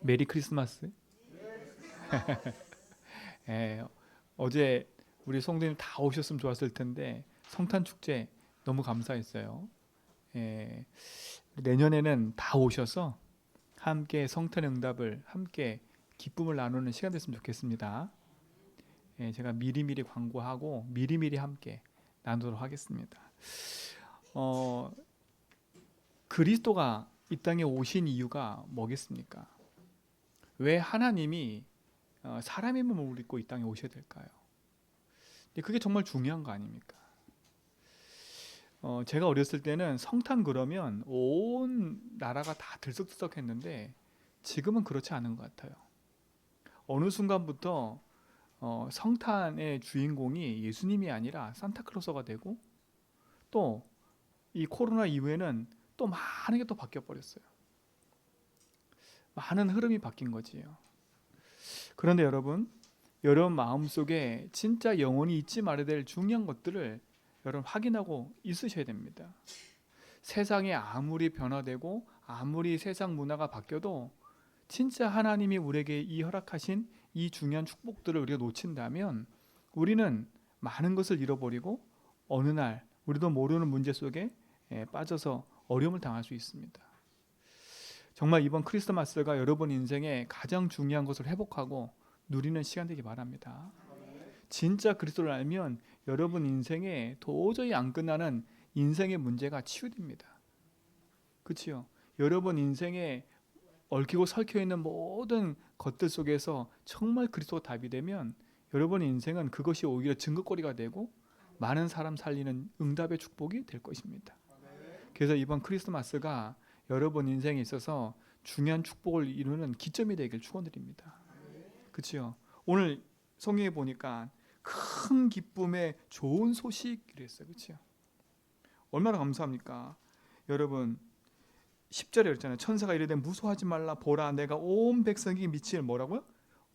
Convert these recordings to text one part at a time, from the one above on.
메리 크리스마스. 예, 어제 우리 성도님 다 오셨으면 좋았을 텐데 성탄 축제 너무 감사했어요. 예, 내년에는 다 오셔서 함께 성탄 응답을 함께 기쁨을 나누는 시간 됐으면 좋겠습니다. 예, 제가 미리미리 광고하고 미리미리 함께 나누도록 하겠습니다. 어, 그리스도가 이 땅에 오신 이유가 뭐겠습니까? 왜 하나님이 사람의 몸을 입고 이 땅에 오셔야 될까요? 근데 그게 정말 중요한 거 아닙니까? 제가 어렸을 때는 성탄 그러면 온 나라가 다 들썩들썩했는데 지금은 그렇지 않은 것 같아요. 어느 순간부터 성탄의 주인공이 예수님이 아니라 산타클로스가 되고 또 이 코로나 이후에는 또 많은 게 또 바뀌어 버렸어요. 많은 흐름이 바뀐 거지요. 그런데 여러분 마음속에 진짜 영원히 잊지 말아야 될 중요한 것들을 여러분 확인하고 있으셔야 됩니다. 세상이 아무리 변화되고 아무리 세상 문화가 바뀌어도 진짜 하나님이 우리에게 이 허락하신 이 중요한 축복들을 우리가 놓친다면 우리는 많은 것을 잃어버리고 어느 날 우리도 모르는 문제 속에 빠져서 어려움을 당할 수 있습니다. 정말 이번 크리스마스가 여러분 인생에 가장 중요한 것을 회복하고 누리는 시간 되기 바랍니다. 진짜 그리스도를 알면 여러분 인생에 도저히 안 끝나는 인생의 문제가 치유됩니다. 그렇죠? 여러분 인생에 얽히고 설켜 있는 모든 것들 속에서 정말 그리스도가 답이 되면 여러분 인생은 그것이 오히려 증거거리가 되고 많은 사람 살리는 응답의 축복이 될 것입니다. 그래서 이번 크리스마스가 여러분 인생에 있어서 중요한 축복을 이루는 기점이 되길 축원드립니다. 그렇죠? 오늘 성경에 보니까 큰 기쁨의 좋은 소식이라 했어요. 그렇죠? 얼마나 감사합니까? 여러분 10절에 그랬잖아요. 천사가 이르되 무서워하지 말라 보라 내가 온 백성에게 미칠 뭐라고요?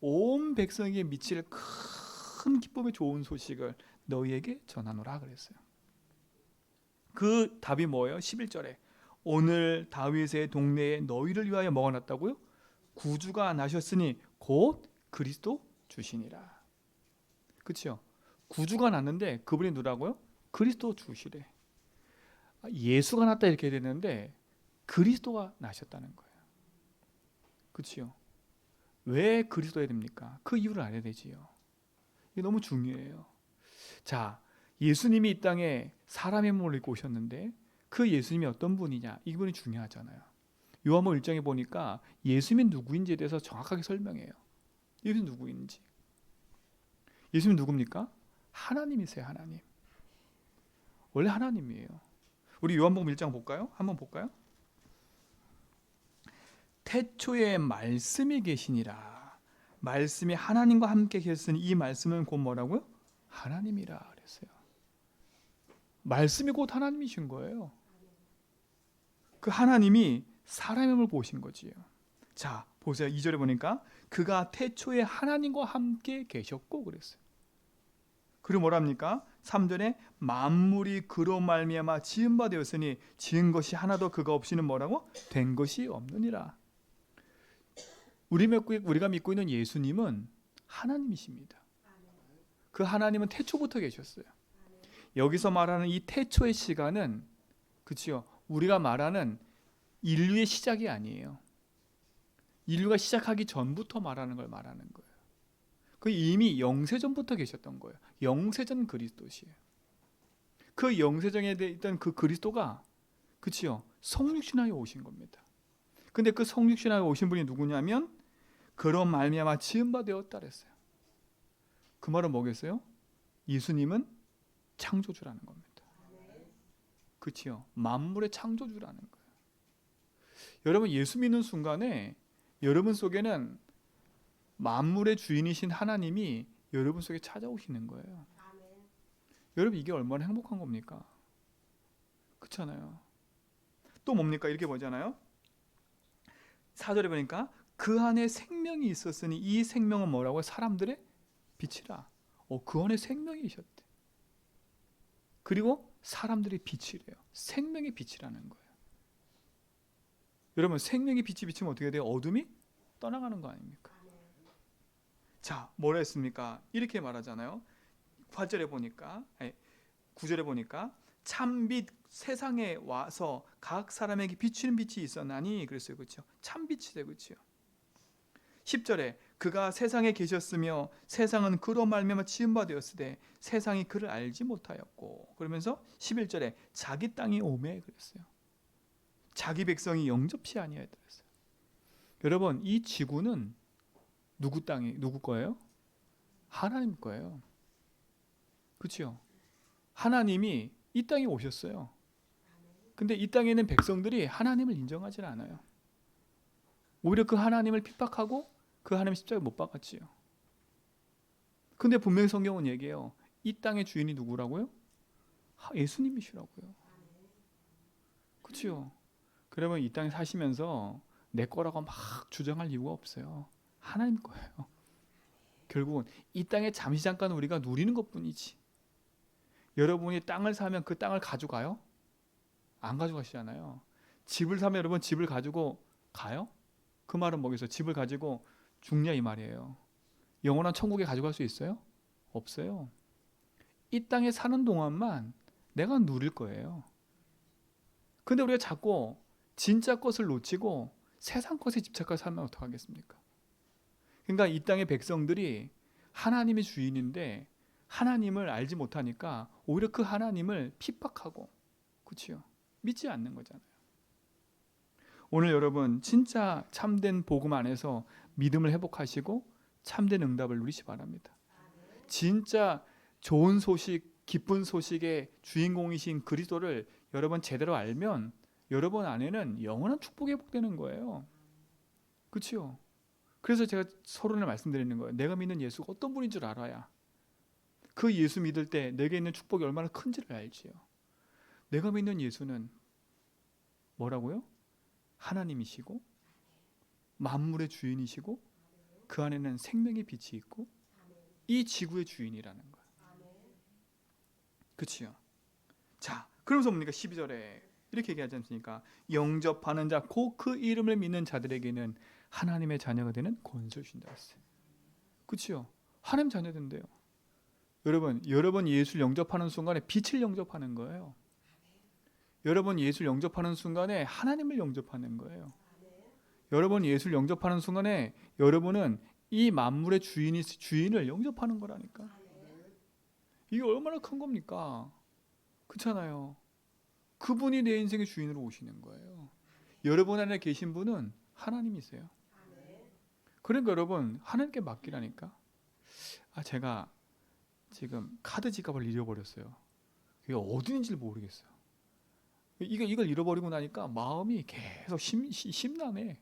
온 백성에게 미칠 큰 기쁨의 좋은 소식을 너희에게 전하노라 그랬어요. 그 답이 뭐예요? 11절에 오늘 다윗의 동네에 너희를 위하여 먹어놨다고요? 구주가 나셨으니 곧 그리스도 주시니라. 그렇죠? 구주가 났는데 그분이 누구라고요? 그리스도 주시래. 예수가 났다 이렇게 되는데 그리스도가 나셨다는 거예요. 그렇죠? 왜 그리스도여야 됩니까? 그 이유를 알아야 되지요. 이게 너무 중요해요. 자, 예수님이 이 땅에 사람의 몸을 입고 오셨는데 그 예수님이 어떤 분이냐? 이분이 중요하잖아요. 요한복음 1장에 보니까 예수님이 누구인지에 대해서 정확하게 설명해요. 예수님 누구인지. 예수님 누굽니까? 하나님이세요. 하나님. 원래 하나님이에요. 우리 요한복음 1장 볼까요? 한번 볼까요? 태초에 말씀이 계시니라. 말씀이 하나님과 함께 계셨으니 이 말씀은 곧 뭐라고요? 하나님이라 그랬어요. 말씀이 곧 하나님이신 거예요. 그 하나님이 사람의 몸을 보신 거지요. 자, 보세요. 2절에 보니까 그가 태초에 하나님과 함께 계셨고 그랬어요. 그리고 뭐랍니까? 3절에 만물이 그로 말미암아 지은 바 되었으니 지은 것이 하나도 그가 없이는 뭐라고? 된 것이 없느니라. 우리가 믿고 있는 예수님은 하나님이십니다. 그 하나님은 태초부터 계셨어요. 여기서 말하는 이 태초의 시간은 그치요? 우리가 말하는 인류의 시작이 아니에요. 인류가 시작하기 전부터 말하는 걸 말하는 거예요. 그 이미 영세전부터 계셨던 거예요. 영세전 그리스도시에요. 그 영세전에 있던 그 그리스도가 그치요? 성육신하여 오신 겁니다. 근데 그 성육신하여 오신 분이 누구냐면 그런 말미암아 지은 바 되었다 그랬어요. 그 말은 뭐겠어요? 예수님은 창조주라는 겁니다. 그치요? 만물의 창조주라는 거예요. 여러분 예수 믿는 순간에 여러분 속에는 만물의 주인이신 하나님이 여러분 속에 찾아오시는 거예요. 여러분 이게 얼마나 행복한 겁니까? 그렇잖아요. 또 뭡니까? 이렇게 보잖아요. 4절에 보니까 그 안에 생명이 있었으니 이 생명은 뭐라고요? 사람들의 빛이라. 그 안에 생명이 있었대. 그리고 사람들의 빛이래요. 생명의 빛이라는 거예요. 여러분 생명의 빛이 비치면 어떻게 돼요? 어둠이 떠나가는 거 아닙니까? 자, 뭐라 했습니까? 이렇게 말하잖아요. 8절에 보니까, 아니, 9절에 보니까 참빛 세상에 와서 각 사람에게 비추는 빛이 있었나니 그랬어요. 그렇죠? 참빛이래. 그렇죠? 10절에 그가 세상에 계셨으며 세상은 그로 말미암아 지은 바 되었으되 세상이 그를 알지 못하였고, 그러면서 11절에 자기 땅이 오매 그랬어요. 자기 백성이 영접치 아니하였다 그랬어요. 여러분, 이 지구는 누구 거예요? 하나님 거예요. 그렇죠? 하나님이 이 땅에 오셨어요. 근데 이 땅에 있는 백성들이 하나님을 인정하지 않아요. 오히려 그 하나님을 핍박하고 그 하나님 십자가에 못 박았지요. 근데 분명히 성경은 얘기해요. 이 땅의 주인이 누구라고요? 예수님이시라고요. 그렇죠? 그러면 이 땅에 사시면서 내 거라고 막 주장할 이유가 없어요. 하나님 거예요. 결국은 이 땅에 잠시 잠깐 우리가 누리는 것뿐이지. 여러분이 땅을 사면 그 땅을 가져가요? 안 가져가시잖아요. 집을 사면 여러분 집을 가지고 가요? 그 말은 뭐겠어요? 집을 가지고 죽냐 이 말이에요. 영원한 천국에 가져갈 수 있어요? 없어요. 이 땅에 사는 동안만 내가 누릴 거예요. 근데 우리가 자꾸 진짜 것을 놓치고 세상 것에 집착해서 살면 어떡하겠습니까? 그러니까 이 땅의 백성들이 하나님의 주인인데 하나님을 알지 못하니까 오히려 그 하나님을 핍박하고, 그렇죠? 믿지 않는 거잖아요. 오늘 여러분 진짜 참된 복음 안에서 믿음을 회복하시고 참된 응답을 누리시 바랍니다. 진짜 좋은 소식, 기쁜 소식의 주인공이신 그리스도를 여러분 제대로 알면 여러분 안에는 영원한 축복이 회복되는 거예요. 그렇죠? 그래서 제가 서론을 말씀드리는 거예요. 내가 믿는 예수가 어떤 분인 줄 알아야 그 예수 믿을 때 내게 있는 축복이 얼마나 큰지를 알지요. 내가 믿는 예수는 뭐라고요? 하나님이시고 만물의 주인이시고 그 안에는 생명의 빛이 있고 이 지구의 주인이라는 거예요. 그렇지요? 자, 그러면서 뭡니까? 12절에 이렇게 얘기하지 않습니까? 영접하는 자, 곧 그 이름을 믿는 자들에게는 하나님의 자녀가 되는 권세를 주신다 했어요. 그렇지요? 하나님 자녀 된대요. 여러분 예수를 영접하는 순간에 빛을 영접하는 거예요. 여러분 예수를 영접하는 순간에 하나님을 영접하는 거예요. 여러분 예수를 영접하는 순간에 여러분은 이 만물의 주인을 영접하는 거라니까. 이게 얼마나 큰 겁니까? 그렇잖아요. 그분이 내 인생의 주인으로 오시는 거예요. 여러분 안에 계신 분은 하나님이세요. 그러니까 여러분 하나님께 맡기라니까. 제가 지금 카드 지갑을 잃어버렸어요. 이게 어딘지를 모르겠어요. 이걸 잃어버리고 나니까 마음이 계속 심란해.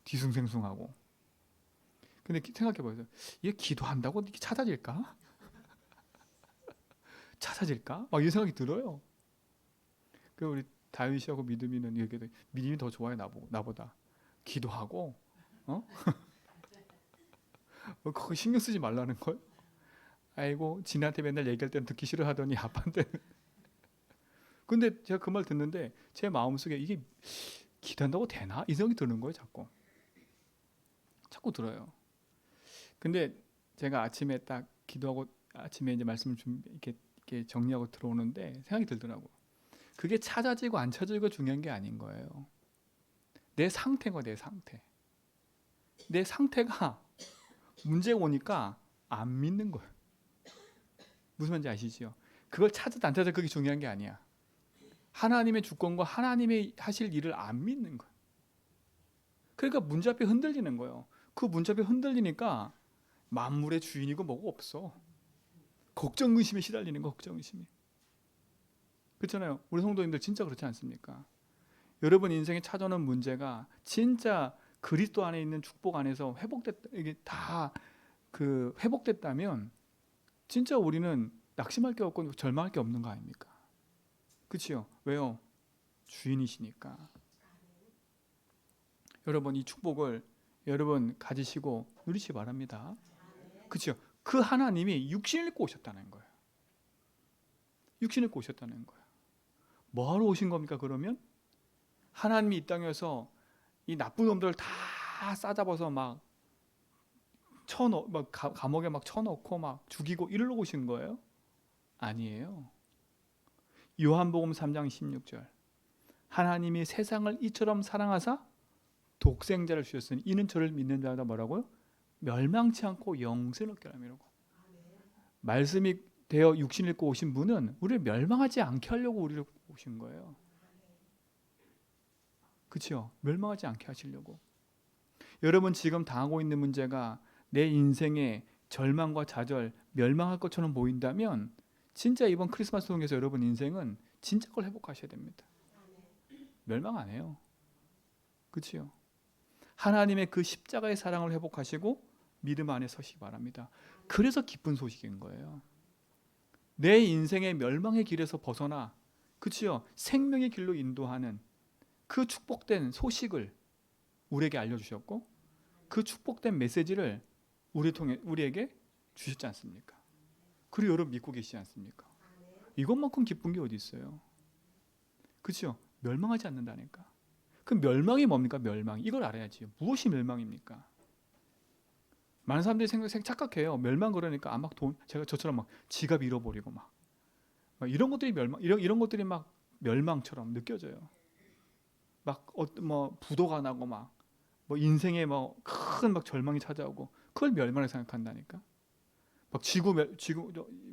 뒤숭생숭하고. 근데 생각해봐요. 이게 기도한다고 이게 찾아질까? 찾아질까? 막 이 생각이 들어요. 그 우리 다윗이하고 믿음이는 얘기도 믿음이 더 좋아요 나보다. 기도하고, 그거 신경 쓰지 말라는 걸. 아이고 진한테 맨날 얘기할 때는 듣기 싫어하더니 아빠한테는. 근데 제가 그 말 듣는데 제 마음속에 이게 기도한다고 되나? 이 생각이 드는 거예요. 자꾸 들어요. 근데 제가 아침에 딱 기도하고 아침에 이제 말씀을 좀 이렇게 정리하고 들어오는데 생각이 들더라고. 그게 찾아지고 안 찾아지고 중요한 게 아닌 거예요. 내 상태가 내 상태가 문제가 오니까 안 믿는 거예요. 무슨 말인지 아시죠? 그걸 찾아도 안 찾아도 그게 중요한 게 아니야. 하나님의 주권과 하나님의 하실 일을 안 믿는 거예요. 그러니까 문제 앞에 흔들리는 거예요. 그 문제 앞에 흔들리니까 만물의 주인이고 뭐고 없어. 걱정 의심에 시달리는 거, 걱정 의심이. 그렇잖아요. 우리 성도님들 진짜 그렇지 않습니까? 여러분 인생에 찾아오는 문제가 진짜 그리스도 안에 있는 축복 안에서 이게 다 회복됐다면 진짜 우리는 낙심할 게 없고 절망할 게 없는 거 아닙니까? 그렇죠? 왜요? 주인이시니까. 여러분 이 축복을 여러분 가지시고 누리시기 바랍니다. 그렇죠? 그 하나님이 육신을 입고 오셨다는 거예요. 육신을 입고 오셨다는 거예요. 뭐하러 오신 겁니까? 그러면 하나님이 이 땅에서 이 나쁜 놈들을 다 다 싸잡아서 막 감옥에 막 쳐넣고 막 죽이고 이러러 오신 거예요? 아니에요. 요한복음 3장 16절. 하나님이 세상을 이처럼 사랑하사 독생자를 주셨으니 이는 저를 믿는 자마다 뭐라고요? 멸망치 않고 영생을 얻게 하라고. 말씀이 되어 육신 입고 오신 분은 우리를 멸망하지 않게 하려고 우리를 오신 거예요. 그렇죠? 멸망하지 않게 하시려고. 여러분 지금 당하고 있는 문제가 내 인생의 절망과 좌절, 멸망할 것처럼 보인다면 진짜 이번 크리스마스 통해서 여러분 인생은 진짜 걸 회복하셔야 됩니다. 멸망 안 해요. 그렇죠? 하나님의 그 십자가의 사랑을 회복하시고 믿음 안에 서시기 바랍니다. 그래서 기쁜 소식인 거예요. 내 인생의 멸망의 길에서 벗어나, 그렇죠? 생명의 길로 인도하는 그 축복된 소식을 우리에게 알려주셨고 그 축복된 메시지를 우리에게 주셨지 않습니까? 그리고 여러분 믿고 계시지 않습니까? 이것만큼 기쁜 게 어디 있어요? 그렇죠? 멸망하지 않는다니까. 그 멸망이 뭡니까? 멸망. 이걸 알아야지. 무엇이 멸망입니까? 많은 사람들이 착각해요. 멸망 그러니까 막 제가 저처럼 막 지갑 잃어버리고 막 이런 것들이 이런 것들이 막 멸망처럼 느껴져요. 막 뭐 부도가 나고 막 뭐 인생에 뭐 큰 막 절망이 찾아오고 그걸 멸망을 생각한다니까. 막 지구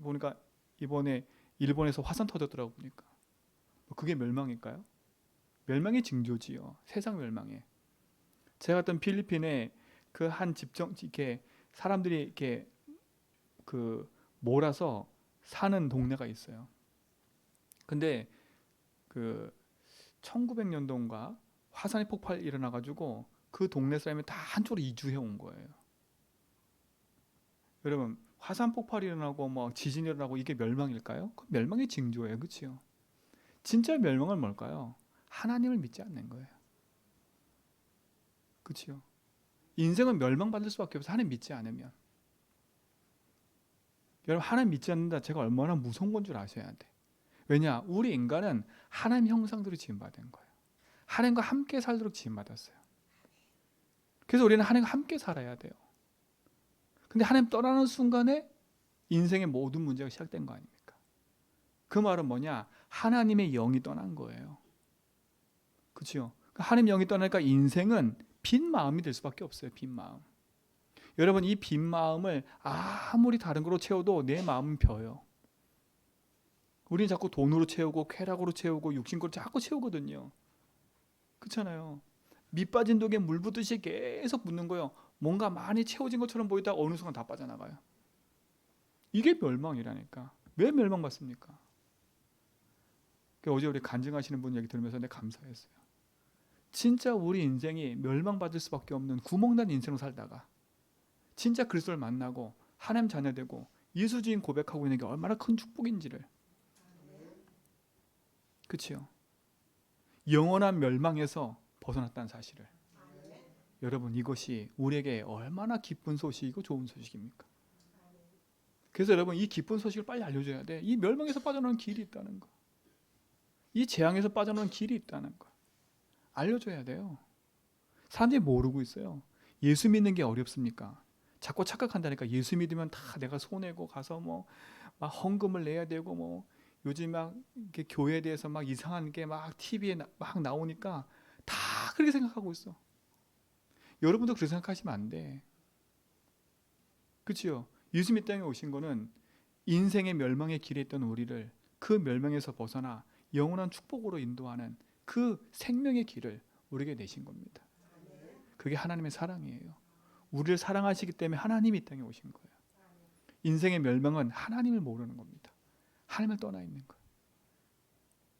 보니까 이번에 일본에서 화산 터졌더라고 보니까. 그게 멸망일까요? 멸망의 징조지요. 세상 멸망에. 제가 갔던 필리핀에 그 한 집정 이렇게 사람들이 이렇게 그 몰아서 사는 동네가 있어요. 근데 그 1900년도인가 화산이 폭발 일어나 가지고 그 동네 사람이 다 한쪽으로 이주해 온 거예요. 여러분 화산 폭발이 일어나고 뭐 지진이 일어나고 이게 멸망일까요? 그 멸망의 징조예요. 그렇죠? 진짜 멸망은 뭘까요? 하나님을 믿지 않는 거예요. 그렇죠? 인생은 멸망받을 수밖에 없어요. 하나님 믿지 않으면. 여러분 하나님 믿지 않는다. 제가 얼마나 무서운 건 줄 아셔야 돼. 왜냐? 우리 인간은 하나님 형상대로 지음받은 거예요. 하나님과 함께 살도록 지음받았어요. 그래서 우리는 하나님과 함께 살아야 돼요. 근데 하나님 떠나는 순간에 인생의 모든 문제가 시작된 거 아닙니까? 그 말은 뭐냐? 하나님의 영이 떠난 거예요. 그렇죠? 하나님 영이 떠나니까 인생은 빈 마음이 될 수밖에 없어요. 빈 마음. 여러분 이 빈 마음을 아무리 다른 거로 채워도 내 마음은 벼요. 우리는 자꾸 돈으로 채우고 쾌락으로 채우고 육신으로 자꾸 채우거든요. 그렇잖아요. 밑 빠진 독에 물 붓듯이 계속 붓는 거예요. 뭔가 많이 채워진 것처럼 보이다가 어느 순간 다 빠져나가요. 이게 멸망이라니까. 왜 멸망받습니까? 어제 우리 간증하시는 분 얘기 들으면서 내가 감사했어요. 진짜 우리 인생이 멸망받을 수밖에 없는 구멍난 인생을 살다가 진짜 그리스도를 만나고 하나님 자녀 되고 예수주인 고백하고 있는 게 얼마나 큰 축복인지를. 그렇죠? 영원한 멸망에서 벗어났다는 사실을. 여러분 이것이 우리에게 얼마나 기쁜 소식이고 좋은 소식입니까? 그래서 여러분 이 기쁜 소식을 빨리 알려줘야 돼. 이 멸망에서 빠져나오는 길이 있다는 거. 이 재앙에서 빠져나오는 길이 있다는 거. 알려줘야 돼요. 사람들이 모르고 있어요. 예수 믿는 게 어렵습니까? 자꾸 착각한다니까. 예수 믿으면 다 내가 손해고 가서 뭐 막 헌금을 내야 되고 뭐 요즘 막 이렇게 교회에 대해서 막 이상한 게 막 TV에 막 나오니까 다 그렇게 생각하고 있어. 여러분도 그렇게 생각하시면 안 돼. 그렇죠? 예수 믿는 땅에 오신 거는 인생의 멸망의 길에 있던 우리를 그 멸망에서 벗어나 영원한 축복으로 인도하는 그 생명의 길을 우리에게 내신 겁니다. 그게 하나님의 사랑이에요. 우리를 사랑하시기 때문에 하나님이 이 땅에 오신 거예요. 인생의 멸망은 하나님을 모르는 겁니다. 하나님을 떠나 있는 거예요.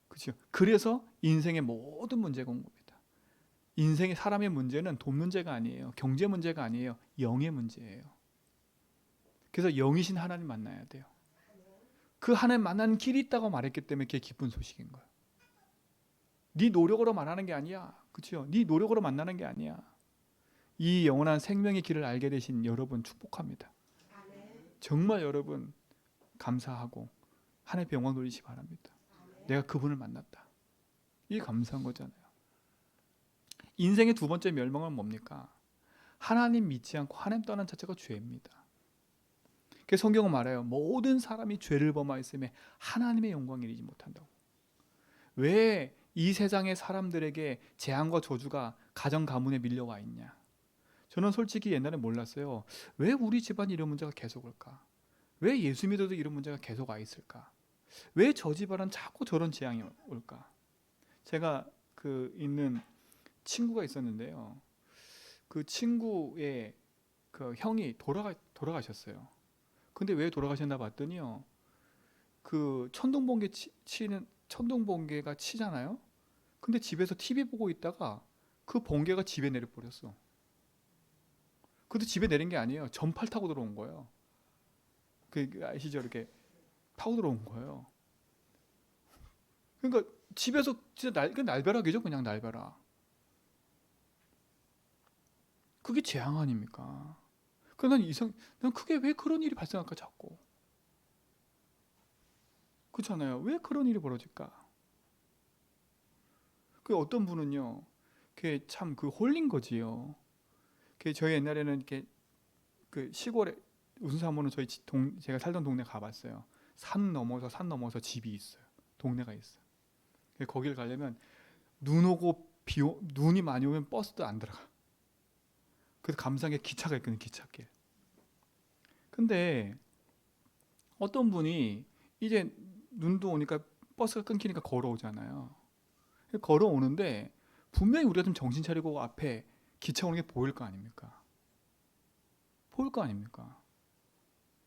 그렇죠? 그래서 인생의 모든 문제가 온 겁니다. 인생의 사람의 문제는 돈 문제가 아니에요. 경제 문제가 아니에요. 영의 문제예요. 그래서 영이신 하나님 만나야 돼요. 그 하나님 만나는 길이 있다고 말했기 때문에 그게 기쁜 소식인 거예요. 네 노력으로 만나는 게 아니야. 그렇죠? 네 노력으로 만나는 게 아니야. 이 영원한 생명의 길을 알게 되신 여러분 축복합니다. 정말 여러분 감사하고 하나님의 영광 돌리시기 바랍니다. 내가 그분을 만났다. 이게 감사한 거잖아요. 인생의 두 번째 멸망은 뭡니까? 하나님 믿지 않고 하나님 떠난 자체가 죄입니다. 그 성경은 말해요. 모든 사람이 죄를 범하였음에 하나님의 영광을 이루지 못한다고. 왜 이 세상의 사람들에게 재앙과 저주가 가정 가문에 밀려와 있냐? 저는 솔직히 옛날에 몰랐어요. 왜 우리 집안이 이런 문제가 계속 올까? 왜 예수 믿어도 이런 문제가 계속 와 있을까? 왜 저 집안은 자꾸 저런 재앙이 올까? 제가 그 있는 친구가 있었는데요. 그 친구의 그 형이 돌아가셨어요. 근데 왜 돌아가셨나 봤더니요. 그 천둥번개가 치잖아요. 근데 집에서 TV 보고 있다가 그 번개가 집에 내려버렸어. 근데 집에 내린 게 아니에요. 전팔 타고 들어온 거예요. 그 아시죠? 이렇게 타고 들어온 거예요. 그러니까 집에서 진짜 날벼락이죠, 그냥 날벼락. 그게 재앙 아닙니까? 난 그게 왜 그런 일이 발생할까 자꾸. 그렇잖아요. 왜 그런 일이 벌어질까? 그 어떤 분은요, 그게 참 그 홀린 거지요. 그 저희 옛날에는 이렇게 그 시골에 우수사모는 제가 살던 동네 가봤어요. 산 넘어서 집이 있어요. 동네가 있어요. 거길 가려면 눈이 많이 오면 버스도 안 들어가. 그래서 감상에 기차가 있거든요, 기찻길. 근데 어떤 분이 이제 눈도 오니까 버스가 끊기니까 걸어오잖아요. 걸어오는데 분명히 우리가 좀 정신 차리고 앞에 기차 오는 게 보일 거 아닙니까? 보일 거 아닙니까?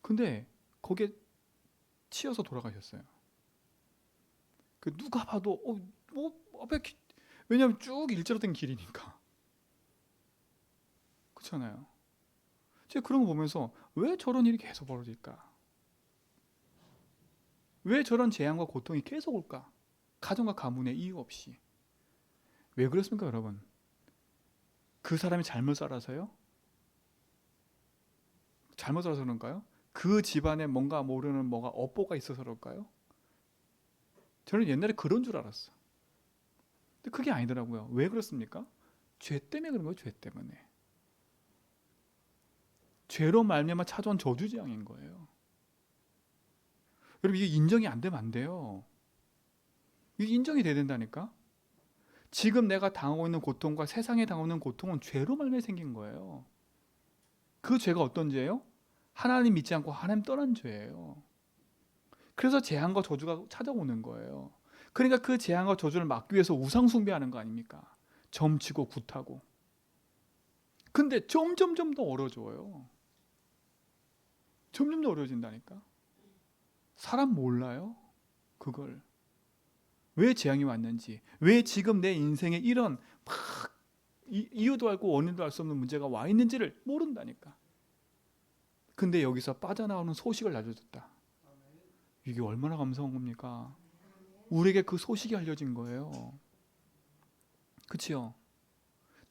근데 거기에 치여서 돌아가셨어요. 그 누가 봐도 왜냐면 쭉 일자로 된 길이니까. 그렇잖아요. 제가 그런 거 보면서 왜 저런 일이 계속 벌어질까? 왜 저런 재앙과 고통이 계속 올까? 가정과 가문에 이유 없이. 왜 그렇습니까, 여러분? 그 사람이 잘못 살아서요? 잘못 살아서 그런가요? 그 집안에 뭔가 모르는 뭐가 업보가 있어서 그럴까요? 저는 옛날에 그런 줄 알았어. 근데 그게 아니더라고요. 왜 그렇습니까? 죄 때문에 그런 거예요, 죄 때문에. 죄로 말미암아 찾아온 저주재앙인 거예요. 여러분, 이게 인정이 안 되면 안 돼요. 이게 인정이 돼야 된다니까? 지금 내가 당하고 있는 고통과 세상에 당하고 있는 고통은 죄로 말미암아 생긴 거예요. 그 죄가 어떤 죄예요? 하나님 믿지 않고 하나님 떠난 죄예요. 그래서 재앙과 저주가 찾아오는 거예요. 그러니까 그 재앙과 저주를 막기 위해서 우상 숭배하는 거 아닙니까? 점치고 굿하고. 근데 점점점 더 어려워져요. 점점 더 어려워진다니까. 사람 몰라요? 그걸. 왜 재앙이 왔는지, 왜 지금 내 인생에 이런 막 이유도 알고 원인도 알 수 없는 문제가 와 있는지를 모른다니까. 근데 여기서 빠져나오는 소식을 알려줬다. 이게 얼마나 감사한 겁니까? 우리에게 그 소식이 알려진 거예요. 그치요?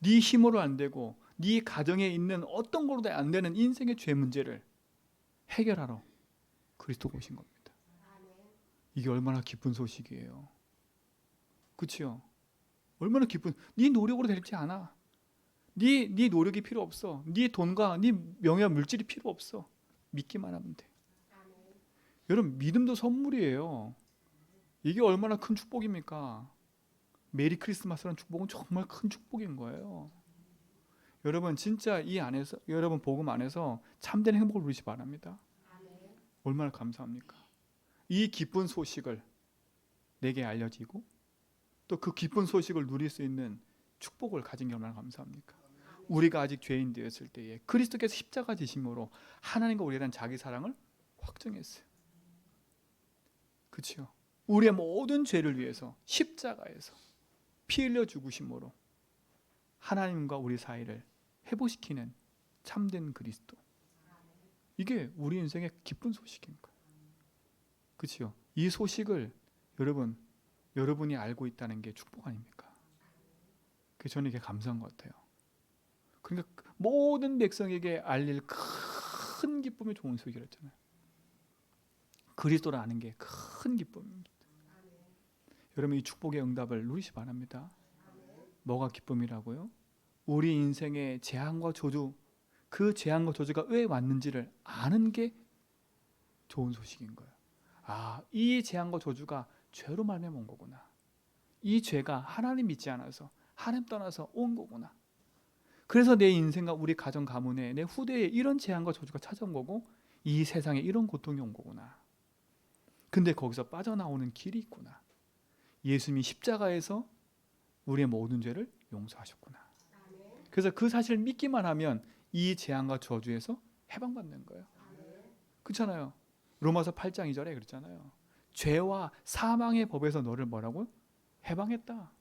네 힘으로 안 되고 네 가정에 있는 어떤 거로도 안 되는 인생의 죄 문제를 해결하러 그리스도가 오신 겁니다. 이게 얼마나 기쁜 소식이에요. 그치요? 얼마나 기쁜, 네 노력으로 되지 않아. 네 노력이 필요 없어. 네 돈과 네 명예와 물질이 필요 없어. 믿기만 하면 돼. 여러분, 믿음도 선물이에요. 이게 얼마나 큰 축복입니까? 메리 크리스마스라는 축복은 정말 큰 축복인 거예요. 여러분, 진짜 이 안에서, 여러분 복음 안에서 참된 행복을 누리시 바랍니다. 얼마나 감사합니까? 이 기쁜 소식을 내게 알려지고 또 그 기쁜 소식을 누릴 수 있는 축복을 가진 게 얼마나 감사합니까? 우리가 아직 죄인 되었을 때에 그리스도께서 십자가 지심으로 하나님과 우리에 대한 자기 사랑을 확증했어요. 그렇죠? 우리의 모든 죄를 위해서 십자가에서 피 흘려 죽으심으로 하나님과 우리 사이를 회복시키는 참된 그리스도. 이게 우리 인생의 기쁜 소식인 거예요. 그렇죠? 이 소식을 여러분이 알고 있다는 게 축복 아닙니까? 그래서 저는 이게 감사한 것 같아요. 그러니까 모든 백성에게 알릴 큰 기쁨이 좋은 소식이었잖아요. 그리스도를 아는 게 큰 기쁨입니다. 여러분, 이 축복의 응답을 누리시 바랍니다. 뭐가 기쁨이라고요? 우리 인생의 재앙과 저주, 그 재앙과 저주가 왜 왔는지를 아는 게 좋은 소식인 거예요. 아, 이 재앙과 저주가 죄로 말미암아 온 거구나. 이 죄가 하나님 믿지 않아서 하나님 떠나서 온 거구나. 그래서 내 인생과 우리 가정 가문에 내 후대에 이런 재앙과 저주가 찾아온 거고 이 세상에 이런 고통이 온 거구나. 근데 거기서 빠져나오는 길이 있구나. 예수님이 십자가에서 우리의 모든 죄를 용서하셨구나. 그래서 그 사실을 믿기만 하면 이 재앙과 저주에서 해방받는 거예요. 그렇잖아요. 로마서 8장 2절에 그랬잖아요. 죄와 사망의 법에서 너를 뭐라고? 해방했다.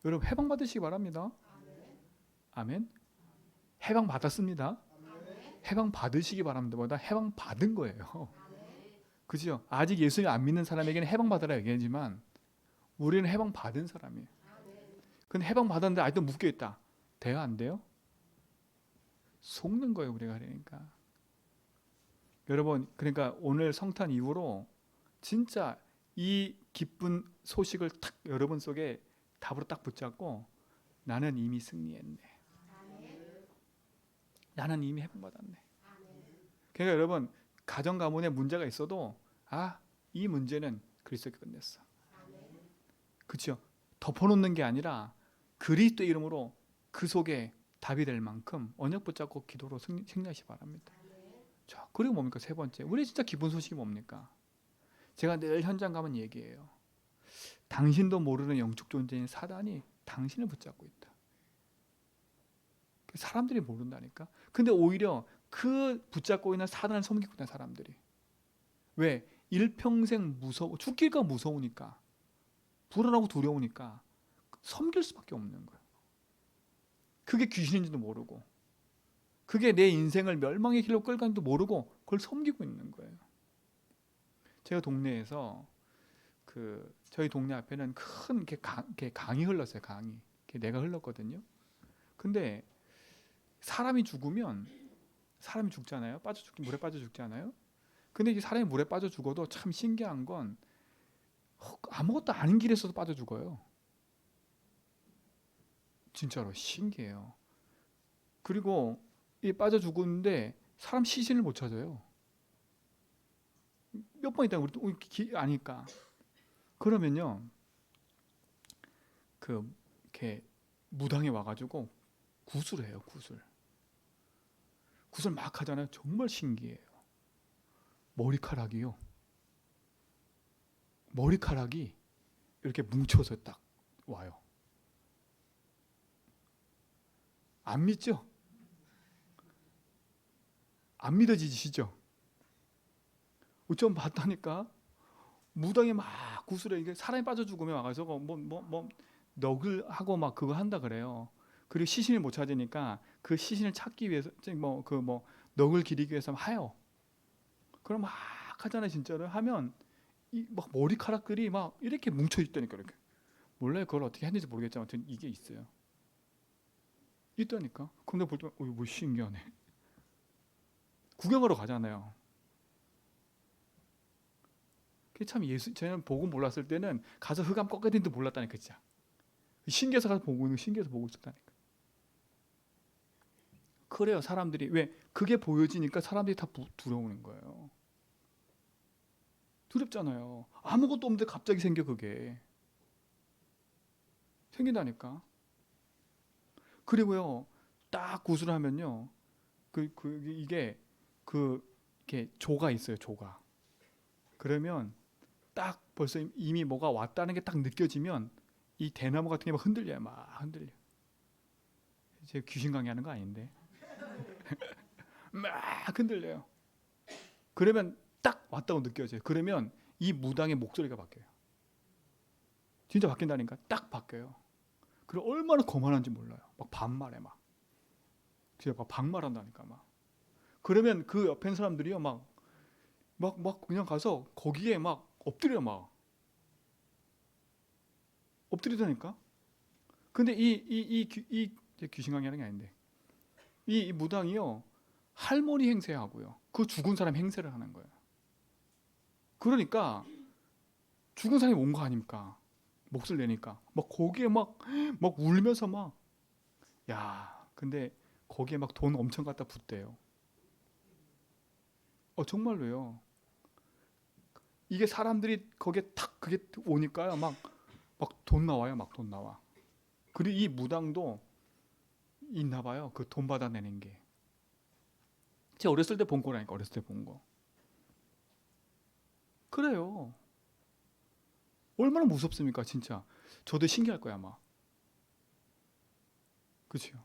여러분 해방받으시기 바랍니다. 아멘. 해방받았습니다. 해방받으시기 바랍니다. 보다 해방받은 거예요. 그죠? 아직 예수님 안 믿는 사람에게는 해방받으라 얘기하지만 우리는 해방받은 사람이에요. 근데 해방받았는데 아직도 묶여있다. 돼요? 안 돼요? 속는 거예요. 우리가. 그러니까 여러분, 그러니까 오늘 성탄 이후로 진짜 이 기쁜 소식을 탁 여러분 속에 답으로 딱 붙잡고 나는 이미 승리했네. 나는 이미 해방받았네. 그러니까 여러분, 가정 가문에 문제가 있어도 이 문제는 그리스도께 끝냈어. 그렇죠? 덮어놓는 게 아니라 그리스도 이름으로 그 속에 답이 될 만큼 언약 붙잡고 기도로 승리하시기 바랍니다. 자, 그리고 뭡니까? 세 번째, 우리 진짜 기쁜 소식이 뭡니까? 제가 늘 현장 가면 얘기해요. 당신도 모르는 영적 존재인 사단이 당신을 붙잡고 있다. 사람들이 모른다니까. 근데 오히려 그 붙잡고 있는 사단을 섬기고 있는 사람들이. 왜? 일평생 죽기가 무서우니까, 불안하고 두려우니까 섬길 수밖에 없는 거예요. 그게 귀신인지도 모르고, 그게 내 인생을 멸망의 길로 끌가는지도 모르고 그걸 섬기고 있는 거예요. 제가 동네에서 저희 동네 앞에는 큰 강이 흘렀어요. 강이. 내가 흘렀거든요. 근데 사람이 죽으면 사람이 죽잖아요. 물에 빠져 죽잖아요. 근데 이 사람이 물에 빠져 죽어도 참 신기한 건 아무것도 아닌 길에서도 빠져 죽어요. 진짜로 신기해요. 그리고 이 빠져 죽었는데 사람 시신을 못 찾아요. 몇 번 있다가 우리 아니까. 그러면요, 이렇게 무당에 와가지고 구슬을 해요. 구슬 막 하잖아요. 정말 신기해요. 머리카락이 이렇게 뭉쳐서 딱 와요. 안 믿죠? 안 믿어지시죠? 좀 봤다니까. 무당이 막 구슬에 이게 사람이 빠져 죽으면 와가서 넋을 하고 막 그거 한다 그래요. 그리고 시신을 못 찾으니까 그 시신을 찾기 위해서 넋을 기리기 위해서 해요. 그럼 막 하잖아요. 진짜로 하면 이 막 머리카락들이 막 이렇게 뭉쳐 있다니까. 이렇게 몰라요. 그걸 어떻게 했는지 모르겠지만 아무튼 이게 있어요. 있다니까. 근데 볼 때만 뭐 신기하네. 구경하러 가잖아요. 그게 참 저는 복음 몰랐을 때는 가서 흑암 꺾어야 되는데 몰랐다니까. 진짜 신기해서 가서 신기해서 보고 있었다니까. 그래요. 사람들이 왜 그게 보여지니까 사람들이 다 두려우는 거예요. 두렵잖아요. 아무것도 없는데 갑자기 생겨. 그게 생긴다니까. 그리고요, 딱 구슬하면요, 이게 이렇게 조가 있어요. 조가. 그러면 딱 벌써 이미 뭐가 왔다는 게 딱 느껴지면 이 대나무 같은 게 막 흔들려요. 막 흔들려. 이제 귀신 강의하는 거 아닌데. 막 흔들려요. 그러면 딱 왔다고 느껴져요. 그러면 이 무당의 목소리가 바뀌어요. 진짜 바뀐다니까. 딱 바뀌어요. 그리고 얼마나 거만한지 몰라요. 막 반말해 막. 진짜 막 반말한다니까 막. 그러면 그 옆에 사람들이요 막 그냥 가서 거기에 막 엎드려 막. 엎드리다니까. 근데 이 귀신 강의하는 게 아닌데 이 무당이요 할머니 행세하고요 그 죽은 사람 행세를 하는 거예요. 그러니까 죽은 사람이 온 거 아닙니까? 몫을 내니까 막 거기에 막 울면서 막 야, 근데 거기에 막 돈 엄청 갖다 붓대요. 정말로요. 이게 사람들이 거기에 탁 그게 오니까요. 막 돈 나와요. 막 돈 나와. 그리고 이 무당도 있나 봐요. 그 돈 받아내는 게. 제가 어렸을 때 본 거라니까. 어렸을 때 본 거. 그래요. 얼마나 무섭습니까, 진짜. 저도 신기할 거야, 아마. 그렇죠?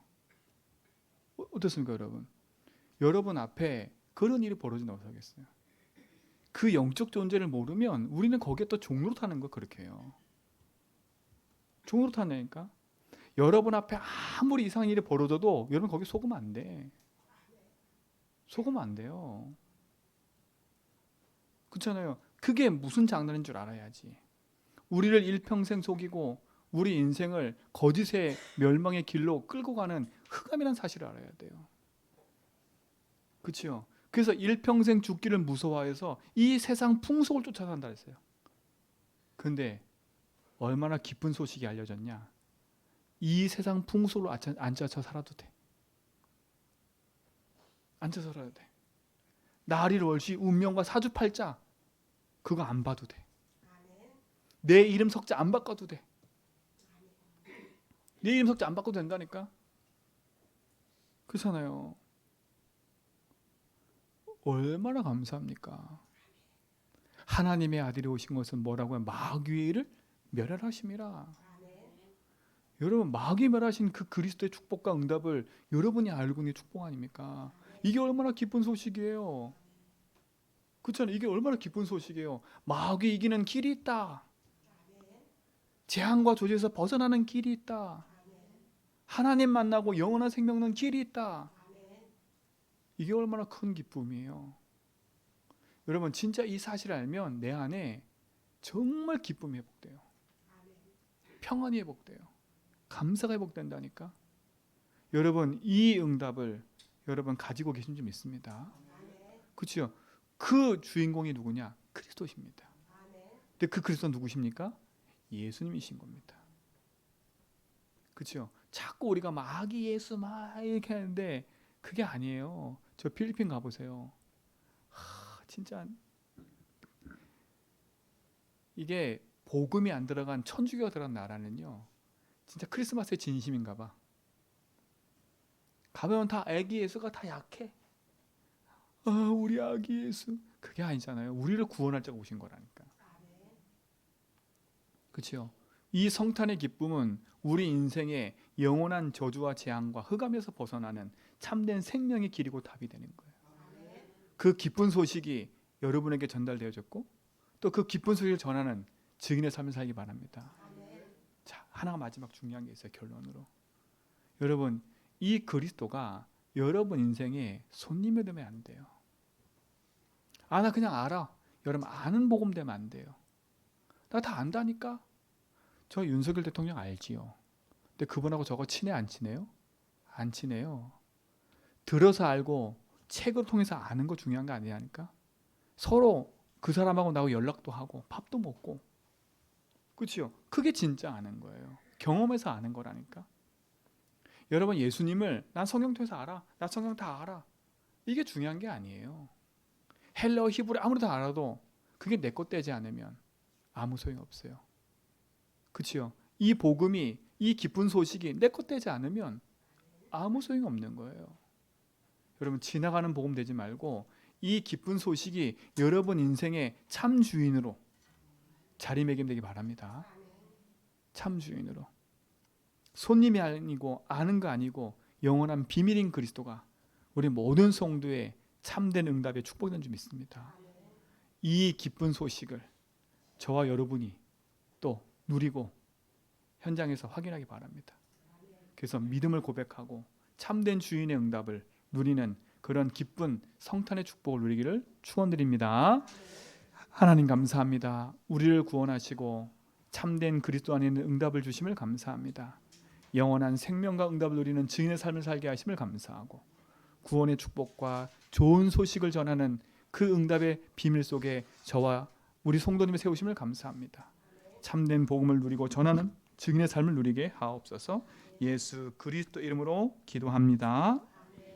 어떻습니까, 여러분? 여러분 앞에 그런 일이 벌어진다고 생각했어요. 그 영적 존재를 모르면 우리는 거기에 또 종로로 타는 거 그렇게 해요. 종로로 타냐니까. 여러분 앞에 아무리 이상한 일이 벌어져도 여러분 거기 속으면 안 돼. 속으면 안 돼요. 그렇잖아요. 그게 무슨 장난인 줄 알아야지. 우리를 일평생 속이고 우리 인생을 거짓의 멸망의 길로 끌고 가는 흑암이라는 사실을 알아야 돼요. 그렇죠? 그래서 일평생 죽기를 무서워해서 이 세상 풍속을 쫓아 산다 했어요. 근데 얼마나 기쁜 소식이 알려졌냐? 이 세상 풍속으로 앉아서 살아도 돼. 앉아서 살아도 돼. 나리 월시 운명과 사주팔자 그거 안 봐도 돼. 내 이름 석자 안 바꿔도 돼. 내 이름 석자 안 바꿔도 된다니까. 그렇잖아요. 얼마나 감사합니까? 하나님의 아들이 오신 것은 뭐라고요? 마귀의 일을 멸하심이라. 여러분 마귀 멸하신 그 그리스도의 축복과 응답을 여러분이 알고 있는 축복 아닙니까? 이게 얼마나 기쁜 소식이에요. 그렇잖아요. 이게 얼마나 기쁜 소식이에요. 마귀 이기는 길이 있다. 재앙과 조지에서 벗어나는 길이 있다. 하나님 만나고 영원한 생명 얻는 길이 있다. 이게 얼마나 큰 기쁨이에요. 여러분 진짜 이 사실을 알면 내 안에 정말 기쁨이 회복돼요. 평안이 회복돼요. 감사가 회복된다니까. 여러분 이 응답을 여러분 가지고 계신 줄 믿습니다. 그렇죠? 그 주인공이 누구냐? 그리스도십니다. 근데 그 그리스도 누구십니까? 예수님이신 겁니다. 그렇죠? 자꾸 우리가 마귀 예수 막 이렇게 하는데 그게 아니에요. 저 필리핀 가보세요. 진짜 이게 복음이 안 들어간 천주교가 들어간 나라는요. 진짜 크리스마스의 진심인가 봐. 가면 다 아기 예수가 다 약해. 우리 아기 예수. 그게 아니잖아요. 우리를 구원할 자가 오신 거라니까. 그렇죠? 이 성탄의 기쁨은 우리 인생의 영원한 저주와 재앙과 흑암에서 벗어나는 참된 생명의 길이고 답이 되는 거예요. 그 기쁜 소식이 여러분에게 전달되어졌고 또 그 기쁜 소식을 전하는 증인의 삶을 살기 바랍니다. 자, 하나가 마지막 중요한 게 있어요. 결론으로. 여러분 이 그리스도가 여러분 인생에 손님이 되면 안 돼요. 나 그냥 알아. 여러분 아는 복음 되면 안 돼요. 나 다 안다니까. 저 윤석열 대통령 알지요. 근데 그분하고 저거 친해 안 친해요? 안 친해요. 들어서 알고 책을 통해서 아는 거 중요한 거 아니냐니까. 서로 그 사람하고 나하고 연락도 하고 밥도 먹고. 그렇죠? 그게 진짜 아는 거예요. 경험해서 아는 거라니까. 여러분 예수님을 난 성경 통해서 알아. 나 성경 다 알아. 이게 중요한 게 아니에요. 헬라어 히브리 아무리 다 알아도 그게 내 것 되지 않으면 아무 소용 없어요. 그렇죠? 이 복음이 이 기쁜 소식이 내 것 되지 않으면 아무 소용 없는 거예요. 여러분 지나가는 복음 되지 말고 이 기쁜 소식이 여러분 인생의 참 주인으로 자리매김되기 바랍니다. 참 주인으로. 손님이 아니고 아는 거 아니고 영원한 비밀인 그리스도가 우리 모든 성도의 참된 응답에 축복된 줄 믿습니다. 이 기쁜 소식을 저와 여러분이 또 누리고 현장에서 확인하기 바랍니다. 그래서 믿음을 고백하고 참된 주인의 응답을 누리는 그런 기쁜 성탄의 축복을 누리기를 축원드립니다. 하나님 감사합니다. 우리를 구원하시고 참된 그리스도 안에 있는 응답을 주심을 감사합니다. 영원한 생명과 응답을 누리는 증인의 삶을 살게 하심을 감사하고 구원의 축복과 좋은 소식을 전하는 그 응답의 비밀 속에 저와 우리 성도님의 세우심을 감사합니다. 참된 복음을 누리고 전하는 증인의 삶을 누리게 하옵소서. 예수 그리스도 이름으로 기도합니다.